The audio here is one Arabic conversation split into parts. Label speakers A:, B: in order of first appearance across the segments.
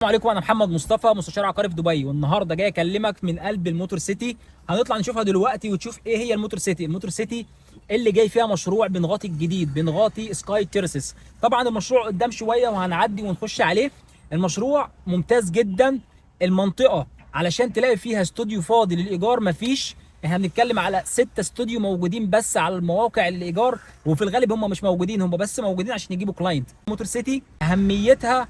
A: السلام عليكم، انا محمد مصطفى مستشار عقاري في دبي، والنهارده جاي اكلمك من قلب الموتور سيتي. هنطلع نشوفها دلوقتي وتشوف ايه هي الموتور سيتي. الموتور سيتي اللي جاي فيها مشروع بنغاطي الجديد، بنغاطي سكاي تيرسس. طبعا المشروع قدام شويه وهنعدي ونخش عليه. المشروع ممتاز جدا. المنطقه علشان تلاقي فيها استوديو فاضي للايجار مفيش. احنا بنتكلم على 6 استوديو موجودين بس على المواقع الايجار، وفي الغالب هم مش موجودين، هم بس موجودين عشان يجيبوا كلاينت. موتور سيتي اهميتها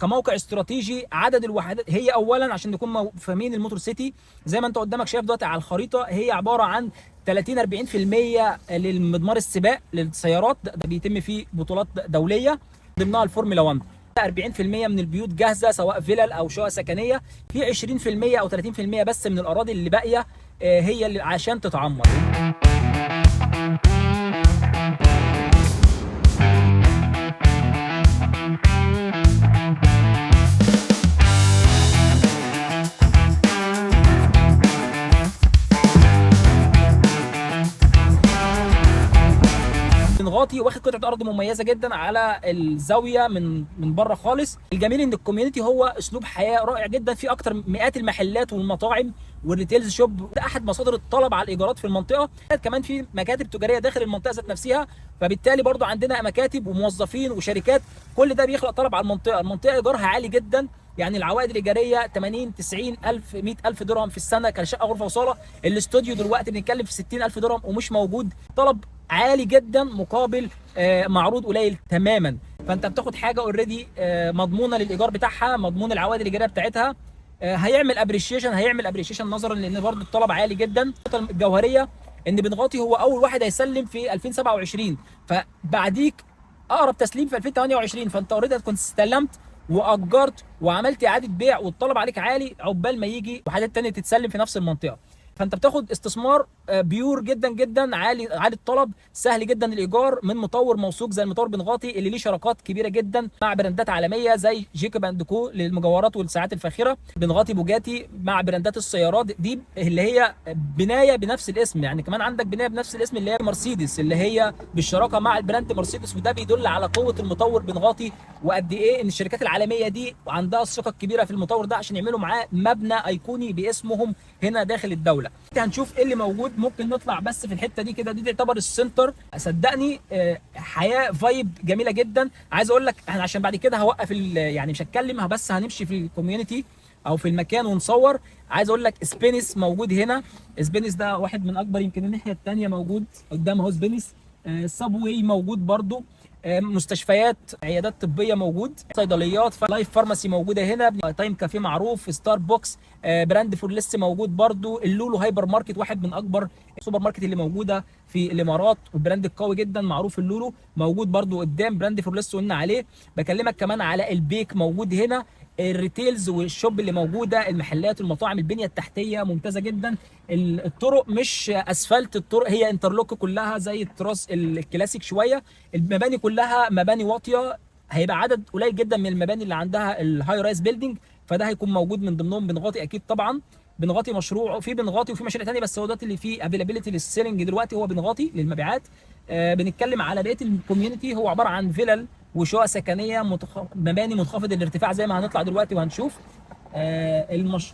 A: كموقع استراتيجي، عدد الوحدات. هي اولا عشان نكون فاهمين الموتور سيتي زي ما انت قدامك شايف دلوقتي على الخريطه، هي عباره عن 30 40% للمضمار السباق للسيارات، ده بيتم فيه بطولات دوليه ضمنها الفورمولا 1. 40% من البيوت جاهزه سواء فيلل او شقق سكنيه، في 20% او 30% بس من الاراضي اللي باقيه هي اللي عشان تتعمر. بنغاطي واخد قطعه ارض مميزه جدا على الزاويه من بره خالص. الجميل ان الكوميونتي هو اسلوب حياه رائع جدا، في اكتر من مئات المحلات والمطاعم والريتيلز شوب. ده احد مصادر الطلب على الايجارات في المنطقه. كمان في مكاتب تجاريه داخل المنطقه ذات نفسها، فبالتالي برضو عندنا مكاتب وموظفين وشركات. كل ده بيخلق طلب على المنطقه. المنطقه ايجارها عالي جدا، يعني العوائد الايجاريه 80 90 الف 100 الف درهم في السنه كشقه غرفه وصاله. الاستوديو دلوقتي بنتكلم في 60 الف درهم ومش موجود. طلب عالي جدا مقابل معروض قليل تماما. فانت بتاخد حاجه اوريدي مضمونه للايجار بتاعها، مضمون العوائد الايجاريه بتاعتها. هيعمل ابريشيشن نظرا لان برضو الطلب عالي جدا. النقطه الجوهريه ان بنغاطي هو اول واحد هيسلم في 2027، فبعديك اقرب تسليم في 2028. فانت اوريدي هتكون استلمت واجرت وعملت اعاده بيع، والطلب عليك عالي عقبال ما يجي وحاجات تانية تتسلم في نفس المنطقه. فانت بتاخد استثمار بيور جدا جدا، عالي الطلب، سهل جدا الايجار، من مطور موثوق زي المطور بنغاطي اللي ليه شراكات كبيره جدا مع براندات عالميه زي جيكوب اند كو للمجوهرات والساعات الفاخره، بنغاطي بوجاتي مع براندات السيارات دي اللي هي بنايه بنفس الاسم. يعني كمان عندك بنايه بنفس الاسم اللي هي مرسيدس، اللي هي بالشراكه مع البراند مرسيدس. وده بيدل على قوه المطور بنغاطي، وقد ايه ان الشركات العالميه دي عندها الثقه الكبيره في المطور ده عشان يعملوا معاه مبنى ايقوني باسمهم هنا داخل الدوله. هنشوف ايه اللي موجود. ممكن نطلع بس في الحته دي كده، دي تعتبر السنتر. صدقني حياه فايب جميله جدا. عايز اقول لك احنا عشان بعد كده هوقف يعني مش هتكلم، بس هنمشي في الكوميونتي او في المكان ونصور. عايز اقول لك سبينس موجود هنا. سبينس ده واحد من اكبر، يمكن الناحيه الثانيه موجود قدام اهو سبينس. سابوي موجود برضو. مستشفيات، عيادات طبيه موجود، صيدليات، لايف فارماسي موجوده هنا، تايم كافيه معروف، ستار بوكس، براند فور ليس موجود برضو، اللولو هايبر ماركت واحد من اكبر السوبر ماركت اللي موجوده في الامارات، والبراند القوي جدا معروف اللولو موجود برضو قدام. براند فور ليس قلنا عليه. بكلمك كمان على البيك موجود هنا، الريتيلز والشوب اللي موجوده، المحلات والمطاعم، البنيه التحتيه ممتازه جدا. الطرق مش اسفلت، الطرق هي انترلوك كلها زي التراس الكلاسيك شويه. المباني كلها مباني واطيه، هيبقى عدد قليل جدا من المباني اللي عندها الهاي رايز بيلدينج، فده هيكون موجود من ضمنهم بنغاطي اكيد. طبعا بنغاطي مشروع، في بنغاطي وفي مشاريع ثانيه، بس هو ده اللي فيه افيلابيلتي للسيلينج دلوقتي هو بنغاطي للمبيعات. بنتكلم على بقيه الكوميونتي، هو عباره عن فيلل وشقق سكنيه مباني منخفض الارتفاع زي ما هنطلع دلوقتي وهنشوف.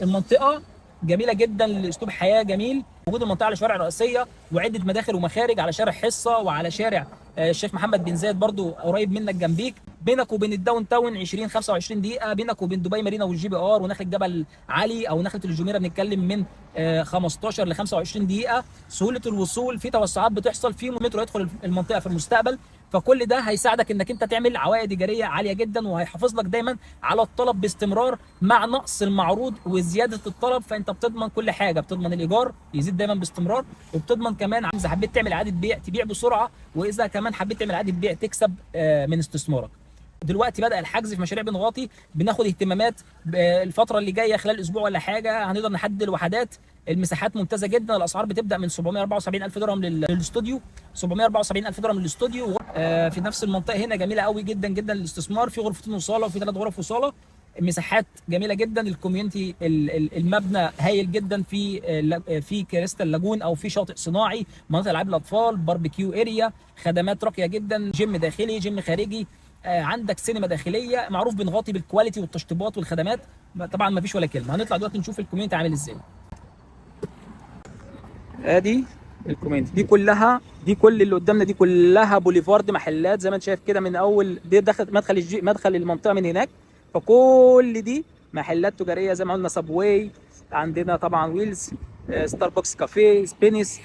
A: المنطقه جميله جدا لاسلوب حياه جميل. موجود المنطقه على شوارع رئيسيه وعده مداخل ومخارج، على شارع حصه وعلى شارع الشيخ محمد بن زايد برضو قريب منك جنبيك. بينك وبين الداون تاون 20 25 دقيقه. بينك وبين دبي مارينا والجي بي ار ونخله جبل علي او نخله الجميره بنتكلم من 15 ل 25 دقيقه. سهوله الوصول، في توسعات بتحصل، في مترو يدخل المنطقه في المستقبل. فكل ده هيساعدك انك انت تعمل عوائد ايجاريه عاليه جدا، وهيحافظ لك دايما على الطلب باستمرار مع نقص المعروض وزياده الطلب. فانت بتضمن كل حاجه، بتضمن الايجار يزيد دايما باستمرار، وبتضمن كمان اذا حبيت تعمل اعاده بيع تبيع بسرعه، واذا كمان حبيت تعمل اعاده بيع تكسب من استثمارك. دلوقتي بدأ الحجز في مشاريع بنغاطي، بناخد اهتمامات الفترة اللي جاية خلال اسبوع ولا حاجة هنقدر نحدد الوحدات. المساحات ممتازة جدا. الاسعار بتبدأ من 774 الف درهم للاستوديو، 774 الف درهم للاستوديو. في نفس المنطقة هنا جميلة قوي جدا جدا للاستثمار، في غرفتين وصالة وفي 3 غرف وصالة. مساحات جميله جدا. الكوميونتي المبنى هايل جدا، في كريستال لاجون او في شاطئ صناعي، مناطق العاب الاطفال، باربيكيو اريا، خدمات راقيه جدا، جيم داخلي، جيم خارجي، عندك سينما داخليه، معروف بنغطي بالكواليتي والتشطيبات والخدمات. طبعا ما فيش ولا كلمه. هنطلع دلوقتي نشوف الكوميونتي عامل ازاي. ادي الكوميونتي دي كلها، دي كل اللي قدامنا دي كلها بوليفارد محلات زي ما انت شايف كده، من اول دي دخل مدخل المنطقه من هناك. فكل دي محلات تجاريه زي ما قلنا، سابواي، عندنا طبعا ويلز، ستاربكس، كافيه، سبينس،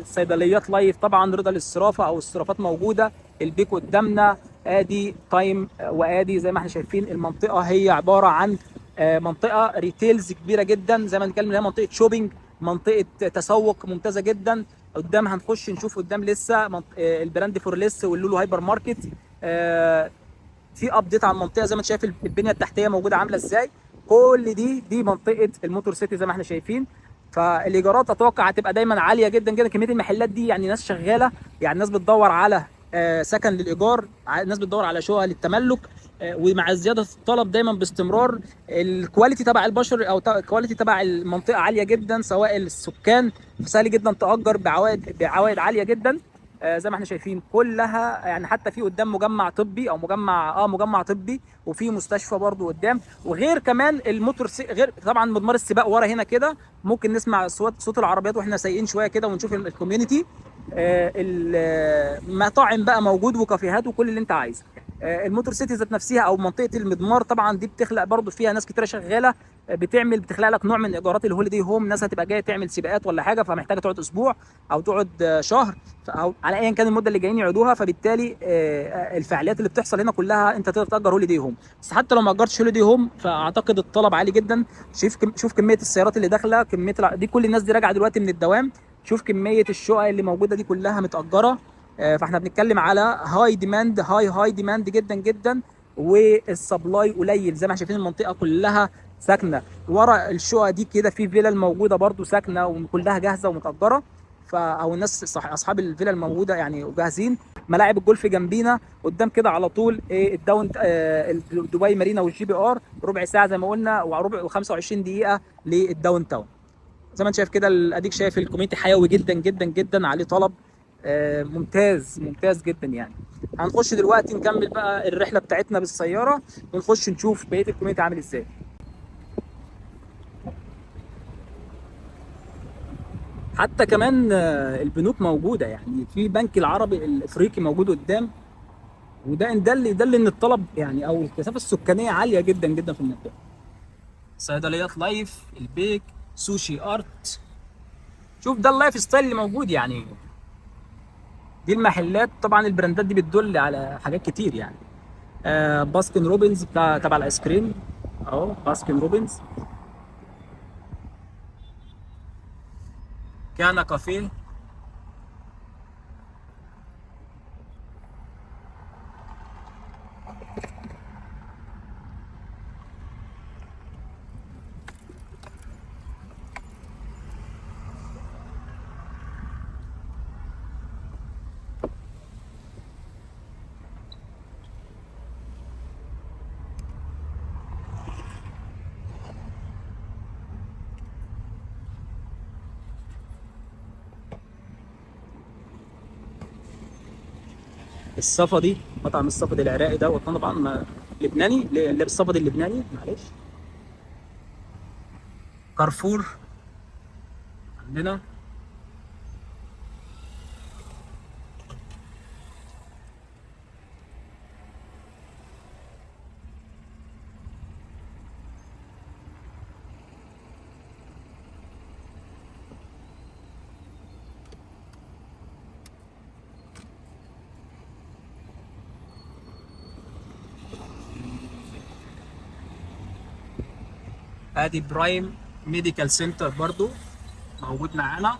A: صيدليات لايف طبعا، رضا للصرافه او الصرافات موجوده، البيك قدامنا، ادي تايم، وادي زي ما احنا شايفين المنطقه هي عباره عن منطقه ريتيلز كبيره جدا، زي ما بنتكلم هي منطقه شوبينج، منطقه تسوق ممتازه جدا. قدام هنخش نشوف قدام لسه البراند فورليس واللولو هايبر ماركت. في ابديت على المنطقه زي ما انت شايف البنيه التحتيه موجوده عامله ازاي. كل دي منطقه الموتور سيتي زي ما احنا شايفين. فالايجارات اتوقع هتبقى دايما عاليه جدا جدا. كميه المحلات دي يعني ناس شغاله، يعني ناس بتدور على سكن للايجار، ناس بتدور على شقق للتملك. ومع زياده الطلب دايما باستمرار، الكواليتي تبع البشر او الكواليتي تبع المنطقه عاليه جدا، سواء السكان فسهل جدا تأجر بعوائد عاليه جدا. زي ما احنا شايفين كلها، يعني حتى في قدام مجمع طبي او مجمع طبي، وفي مستشفى برضو قدام. وغير كمان غير طبعا مضمار السباق ورا هنا كده، ممكن نسمع صوت العربيات واحنا سايقين شويه كده ونشوف الكوميونتي. المطاعم بقى موجود وكافيهات وكل اللي انت عايزه. الموتور سيتي ذات نفسها او منطقه المضمار طبعا دي بتخلق برضو فيها ناس كتيره شغاله، بتخلق لك نوع من ايجارات الهوليدي هوم. ناس هتبقى جايه تعمل سباقات ولا حاجه، فمحتاجه تقعد اسبوع او تقعد شهر، او على ايا كان المده اللي جايين يقعدوها. فبالتالي الفعاليات اللي بتحصل هنا كلها انت تقدر تاجر هوليدي هوم. بس حتى لو ما اجرتش هوليدي هوم فاعتقد الطلب عالي جدا. شوف كميه السيارات اللي داخله، دي كل الناس دي راجعه دلوقتي من الدوام. شوف كميه الشقق اللي موجوده دي كلها متاجره. فاحنا بنتكلم على هاي ديماند جدا جدا، والسبلاي قليل. زي ما احنا شايفين المنطقه كلها ساكنه. ورا الشقق دي كده في فيلل موجوده برضو ساكنه وكلها جاهزه ومتاجره. او الناس اصحاب الفيلا الموجوده يعني جاهزين. ملاعب الجولف جنبينا قدام كده على طول. الداون دبي مارينا والجي بي ار ربع ساعه زي ما قلنا، وربع و25 دقيقه للداون تاون. زي ما انت شايف كده، اديك شايف الكوميونتي حيوي جدا جدا جدا، عليه طلب ممتاز جدا يعني. هنخش دلوقتي نكمل بقى الرحله بتاعتنا بالسياره، ونخش نشوف بقيه الكوميونتي عامل ازاي. حتى كمان البنوك موجوده، يعني في بنك العربي الافريقي موجود قدام. وده ان دل ان الطلب يعني او الكثافه السكانيه عاليه جدا جدا في المنطقه. صيدليات لايف، البيك، سوشي ارت. شوف ده اللايف ستايل اللي موجود يعني. دي المحلات طبعا، البراندات دي بتدل على حاجات كتير يعني. باسكن روبنز تبع الايس كريم اهو، باسكن روبنز. كان كافيه. الصفدي، مطعم الصفدي العراقي ده طبعا لبناني، لابس الصفدي اللبناني معلش. كارفور عندنا. ادي برايم ميديكال سنتر برضو موجود معانا.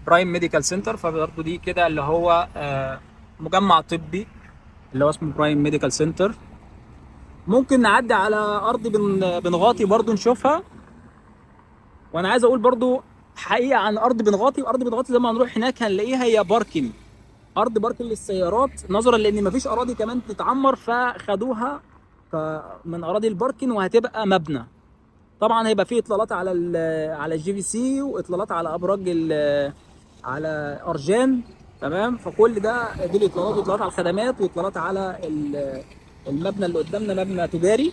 A: برايم ميديكال سنتر، فبرضو دي كده اللي هو مجمع طبي اللي هو اسمه برايم ميديكال سنتر. ممكن نعدي على ارض بنغاطي برضو نشوفها. وانا عايز اقول برضو حقيقه عن ارض بنغاطي. وارض بنغاطي زي ما هنروح هناك هنلاقيها هي باركنج، ارض باركنج للسيارات، نظرا لان مفيش اراضي كمان تتعمر فخدوها من اراضي الباركنج، وهتبقى مبنى. طبعا هيبقى فيه اطلالات على الجي في سي، واطلالات على ابراج على ارجان. تمام. فكل ده دي الاطلالات، واطلالات على الخدمات، واطلالات على المبنى اللي قدامنا، مبنى تجاري.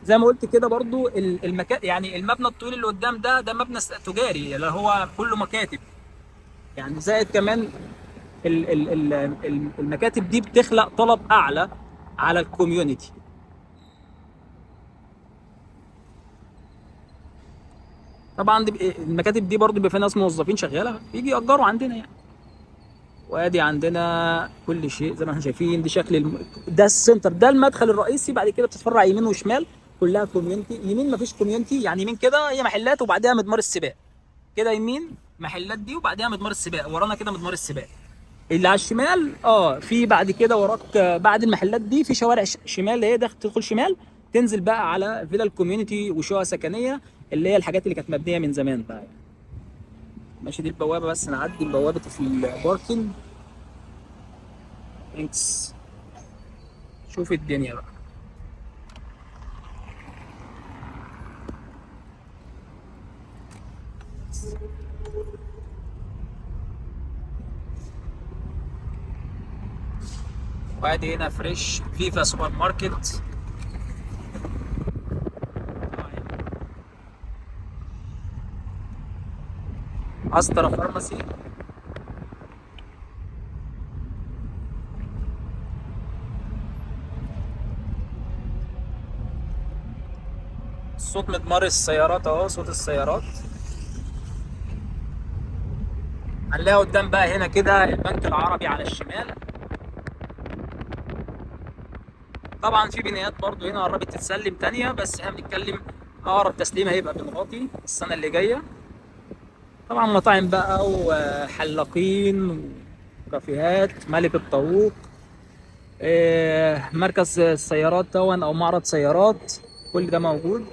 A: زي ما قلت كده برضو المكان، يعني المبنى الطويل اللي قدام ده مبنى تجاري اللي هو كله مكاتب. يعني زائد كمان المكاتب دي بتخلق طلب اعلى على الكوميونتي. طبعا المكاتب دي برضو بيبقى فيها ناس موظفين شغاله بيجي يأجروا عندنا يعني. وادي عندنا كل شيء زي ما احنا شايفين. دي شكل ده السنتر، ده المدخل الرئيسي. بعد كده بتتفرع يمين وشمال كلها كوميونتي. يمين مفيش كوميونتي، يعني يمين كده هي محلات وبعدها مدمار السباق. كده يمين محلات دي وبعدها مدمار السباق، ورانا كده مدمار السباق. اللي على الشمال في بعد كده وراك بعد المحلات دي في شوارع شمال، اللي هي داخل تدخل شمال تنزل بقى على فيلا الكوميونتي وشقق سكنيه، اللي هي الحاجات اللي كانت مبنيه من زمان بقى يعني. ماشي، دي البوابه، بس نعدي بوابه في الباركنج. ثانكس. شوف الدنيا بقى. وادي هنا فريش فيفا سوبر ماركت. استرا فارماسي. صوت مدمار السيارات اهو، صوت السيارات. هنلاقي قدام بقى هنا كده البنك العربي على الشمال. طبعا في بنايات برضو هنا قربت تتسلم تانية، بس احنا بنتكلم اقرب تسليم هيبقى بنغاطي السنة اللي جاية. طبعا مطاعم بقى وحلاقين وكافيهات ملك الطاووق. مركز السيارات او معرض سيارات، كل ده موجود.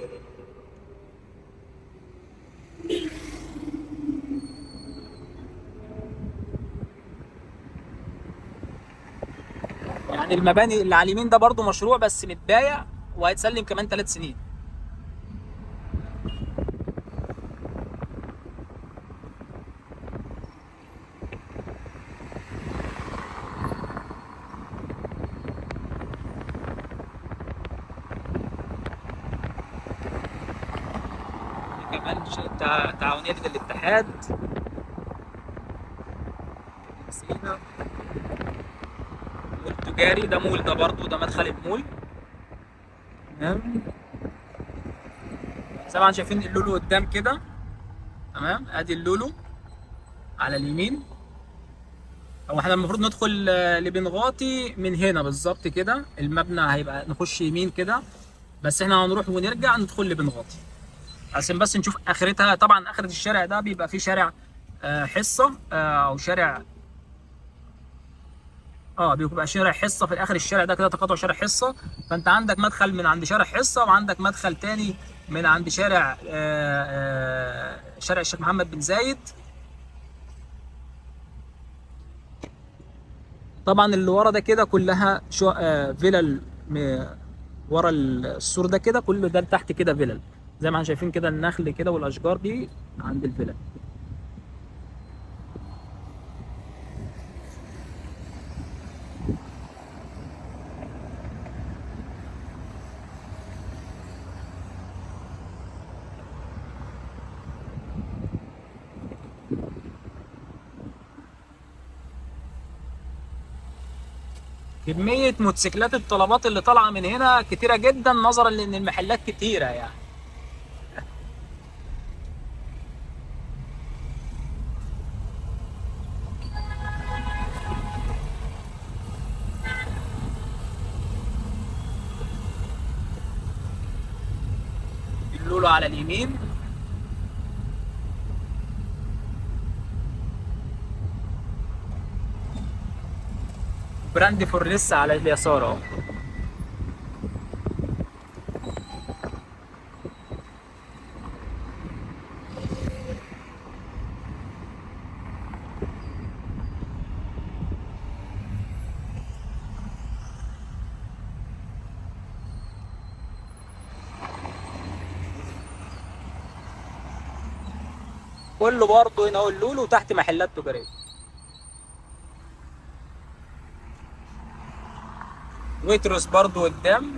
A: يعني المباني اللي على اليمين ده برضو مشروع بس متبايع وهيتسلم كمان 3 سنين. كمان تعاونية الاتحاد سينا. مول تجاري، ده مول، ده برضو ده مدخل المول. تمام. زي ما انتم شايفين اللولو قدام كده. تمام، ادي اللولو على اليمين. هو احنا المفروض ندخل لبنغاطي من هنا بالظبط كده. المبنى هيبقى نخش يمين كده، بس احنا هنروح ونرجع ندخل لبنغاطي عشان بس نشوف اخرتها. طبعا اخرة الشارع ده بيبقى فيه شارع حصة او شارع. بيبقى شارع حصة في اخر الشارع ده كده، تقاطع شارع حصة. فانت عندك مدخل من عند شارع حصة، وعندك مدخل تاني من عند شارع شارع الشيخ محمد بن زايد. طبعا اللي ورا ده كده كلها شو فيلل. ورا السور ده كده كله ده تحت كده فيلل. زي ما احنا شايفين كده النخل كده والاشجار دي عند الفيلل. كمية موتوسيكلات الطلبات اللي طالعة من هنا كتيرة جدا، نظرا لان المحلات كتيرة يعني. اللولو على اليمين. براند فورليس على اليسار اهو. كله برضه هنا اهو اللولو، وتحت محلات تجارية. ويتروس برضو قدام.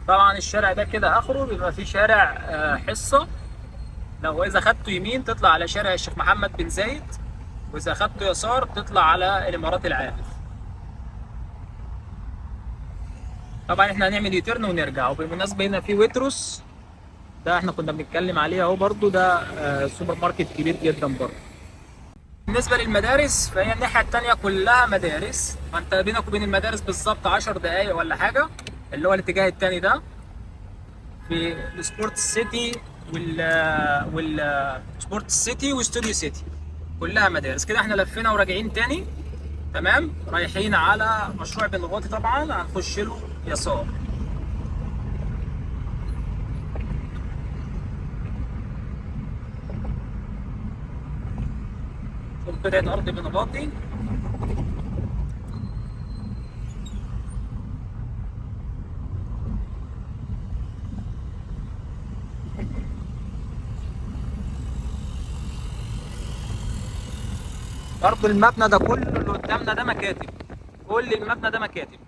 A: طبعا الشارع ده كده اخره بيبقى فيه شارع حصه. لو اذا خدته يمين تطلع على شارع الشيخ محمد بن زايد، واذا خدته يسار تطلع على الامارات العارف. طبعا احنا هنعمل يوتيرن ونرجع. وبالمناسبه هنا في ويتروس، ده احنا كنا بنتكلم عليه اهو، برضو ده سوبر ماركت كبير جدا برضو. بالنسبه للمدارس فهي الناحيه الثانيه كلها مدارس، فانت بينك وبين المدارس بالظبط 10 دقائق ولا حاجه، اللي هو الاتجاه الثاني ده في السبورت سيتي سبورت سيتي واستوديو سيتي، كلها مدارس. كده احنا لفينا وراجعين تاني. تمام، رايحين على مشروع بن غاطي، طبعا هنخش له يسار. شوف قطعة أرض بن غاطي. برضه المبنى ده كله اللي قدامنا ده مكاتب، كل المبنى ده مكاتب،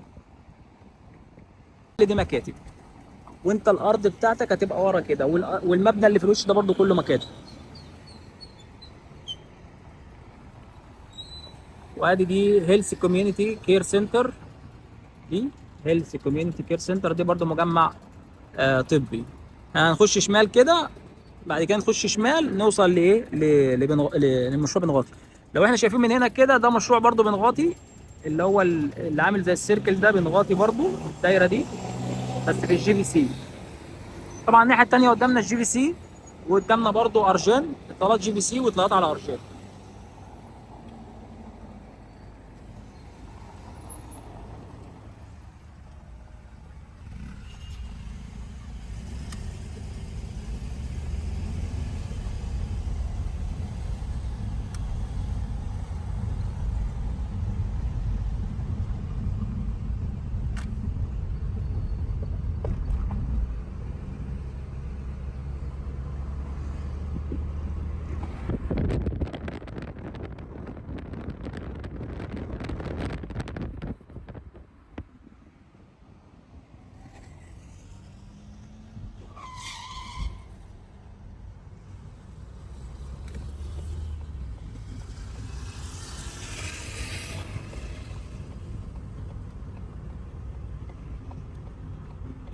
A: كل دي مكاتب. وانت الارض بتاعتك هتبقى ورا كده، والمبنى اللي في الوش ده برضه كله مكاتب. وادي دي هيلث كوميونتي كير سنتر، دي هيلث كوميونتي كير سنتر، دي برضه مجمع طبي. هنخش شمال كده، بعد كده نخش شمال نوصل لايه لمشروع بن غاطي. لو احنا شايفين من هنا كده ده مشروع برضو بن غاطي، اللي هو اللي عامل زي السيركل ده بن غاطي برضو، الدايره دي بس في الجي في سي. طبعا الناحيه الثانيه قدامنا الجي في سي، وقدامنا برضو ارجان، اطلالات جي في سي واطلالات على ارجان.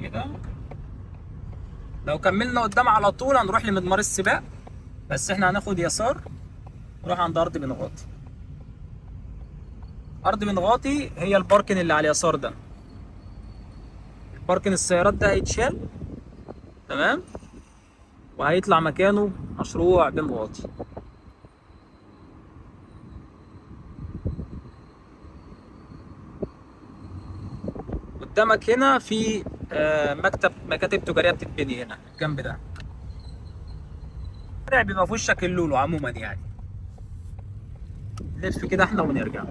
A: كده لو كملنا قدام على طول هنروح لمضمار السباق، بس احنا هناخد يسار نروح عند ارض بن غاطي. ارض بن غاطي هي الباركن اللي على اليسار ده، باركن السيارات ده هيتشال. تمام، وهيطلع مكانه مشروع بن غاطي. قدامك هنا في مكاتب تجاريه بتتبني هنا الجنب ده. الشارع بيبقى في وشك اللولو عموما يعني. نلف كده احنا ونرجع.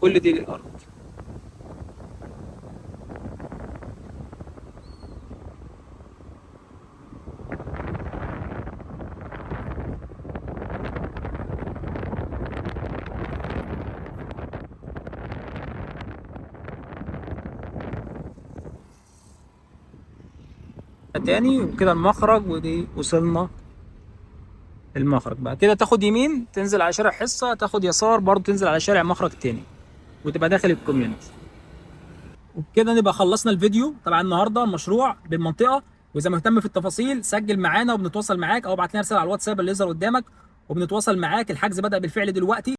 A: كل دي الارض. تاني وكده المخرج، ودي وصلنا المخرج. بقى كده تاخد يمين تنزل على شارع حصة، تاخد يسار برضه تنزل على شارع مخرج تاني، وتبقى داخل الكوميونتي. وبكده نبقى خلصنا الفيديو. طبعا النهارده المشروع بالمنطقة، واذا مهتم في التفاصيل سجل معانا وبنتواصل معاك، او ابعت لنا رسالة على الواتساب اللي يظهر قدامك وبنتواصل معاك. الحجز بدأ بالفعل دلوقتي.